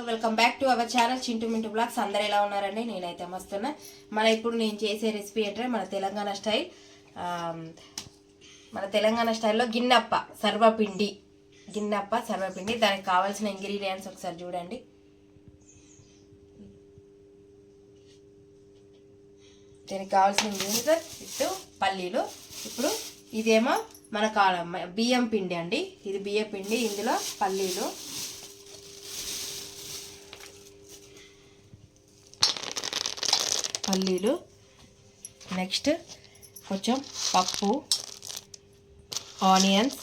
Welcome back to our channel Chintu Mintu blogs. అందరు ఎలా ఉన్నారండి? నేనైతే మస్తున్నా. ఇప్పుడు నేను చేసే రెసిపీ ఏంటంటే మన తెలంగాణ స్టైల్లో గిన్నప్ప సర్వపిండి. దానికి కావాల్సిన ఇంగ్రీడియంట్స్ ఒకసారి చూడండి. దీనికి కావాల్సిన ఇంగ్రీడియంట్స్ ఇటు పల్లీలు. ఇప్పుడు ఇదేమో మన బియ్యం పిండి అండి. ఇది బియ్యం పిండి, ఇందులో పల్లీలు, నెక్స్ట్ కొంచెం పప్పు, ఆనియన్స్,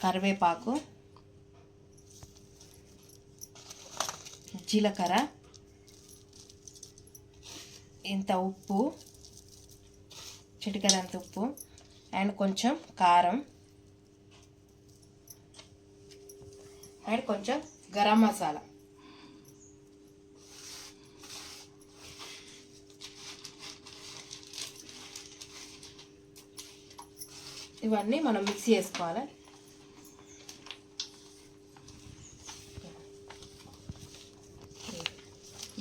కరివేపాకు, జీలకర్ర, ఇంత ఉప్పు, చిటికెడంత ఉప్పు, అండ్ కొంచెం కారం, అండ్ కొంచెం గరం మసాలా. ఇవన్నీ మనం మిక్సీ చేసుకోవాలి.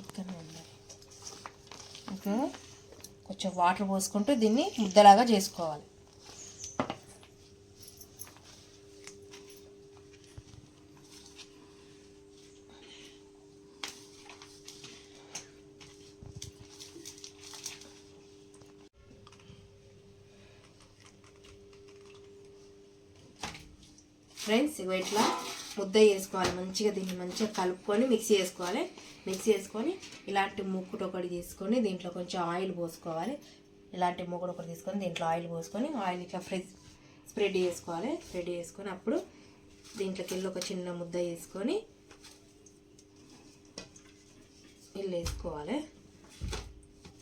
ఇంకా కొంచెం వాటర్ పోసుకుంటూ దీన్ని ముద్దలాగా చేసుకోవాలి. ఫ్రెండ్స్ ఇట్లా ముద్ద చేసుకోవాలి. దీన్ని మంచిగా కలుపుకొని మిక్సీ చేసుకొని ఇలాంటి మూకుడు ఒకటి తీసుకొని దీంట్లో కొంచెం ఆయిల్ పోసుకోవాలి. ఇలాంటి మూకుడు ఒకటి తీసుకొని దీంట్లో ఆయిల్ పోసుకొని ఆయిల్ ఇట్లా స్ప్రెడ్ చేసుకొని అప్పుడు దీంట్లోకి వెళ్ళి ఒక చిన్న ముద్ద వేసుకొని ఇల్లు వేసుకోవాలి.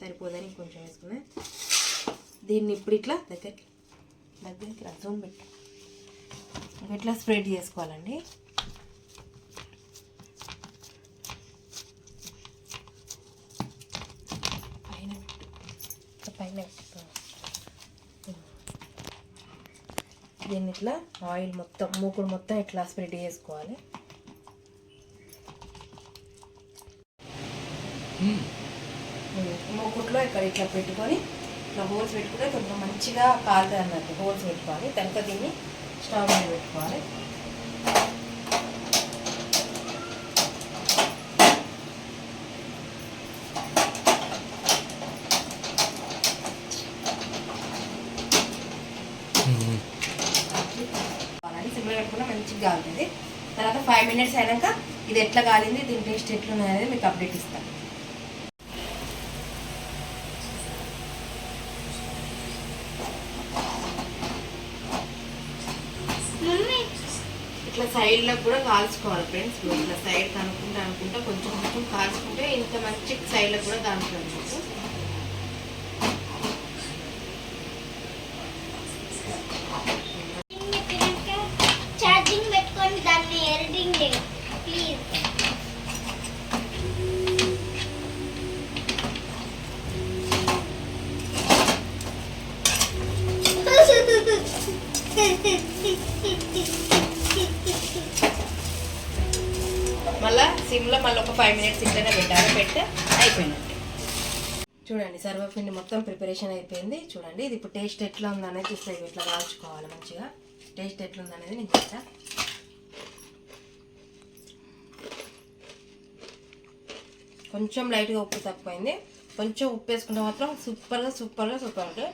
సరిపోదని కొంచెం వేసుకుని దీన్ని ఇప్పుడు ఇట్లా దగ్గరికి జూమ్ పెట్టి ఇట్లా స్ప్రెడ్ చేసుకోవాలండి. పైన దీన్ని ఇట్లా ఆయిల్ మూకుడు మొత్తం ఇట్లా స్ప్రెడ్ చేసుకోవాలి. మూకుడులో ఇక్కడ ఇట్లా పెట్టుకొని ఇట్లా హోల్స్ పెట్టుకుంటే కొంచెం మంచిగా కాలుతుంది అన్నట్టు. హోల్స్ పెట్టుకోవాలి. కనుక దీన్ని స్టవ్ మీద పెట్టుకోవాలి. సిమ్లో పెట్టుకున్నా మంచిగా కాలుతుంది. తర్వాత 5 minutes అయినాక ఇది ఎట్లా కాలింది, దీని టేస్ట్ ఎట్లున్నది అనేది మీకు అప్డేట్ ఇస్తాను. ఇట్లా సైడ్లో కూడా కాల్చుకోవాలి ఫ్రెండ్స్. ఇట్లా సైడ్ అనుకుంటా కొంచెం కాల్చుకుంటే ఇంత మంచి సైడ్లో కూడా కాల్చుకోవాలి. ఛార్జింగ్ పెట్టుకొని దాన్ని ఎడిటింగ్ చేయండి ప్లీజ్. మళ్ళీ సిమ్లో ఒక 5 minutes ఇట్లనే పెడితే అయిపోయినట్టు. చూడండి సర్వపిండి మొత్తం ప్రిపరేషన్ అయిపోయింది. చూడండి ఇది ఇప్పుడు టేస్ట్ ఎట్లా ఉందనేది చూస్తే ఇట్లా కాల్చుకోవాలి. మంచిగా టేస్ట్ ఎట్లుందనేది నేను చెప్తా. కొంచెం లైట్గా ఉప్పు తక్కువైంది. కొంచెం ఉప్పు వేసుకుంటే మాత్రం సూపర్గా ఉంటుంది.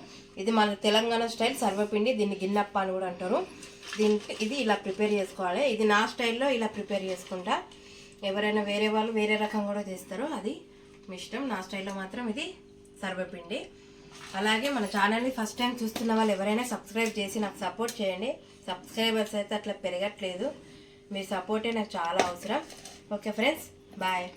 ఇది మన తెలంగాణ స్టైల్ సర్వపిండి. దీన్ని గిన్నప్ప అని కూడా అంటారు. ఇది ఇలా ప్రిపేర్ చేసుకోవాలి. ఇది నా స్టైల్లో ఇలా ప్రిపేర్ చేసుకుంటా. ఎవరైనా వేరే వాళ్ళు వేరే రకం కూడా చేస్తారు, అది మీ ఇష్టం. నా స్టైల్లో మాత్రం ఇది సర్వపిండి. అలాగే మన ఛానల్ని ఫస్ట్ టైం చూస్తున్న వాళ్ళు ఎవరైనా సబ్స్క్రైబ్ చేసి నాకు సపోర్ట్ చేయండి. సబ్స్క్రైబర్స్ అయితే అట్లా పెరగట్లేదు. మీ సపోర్టే నాకు చాలా అవసరం. Okay friends, bye.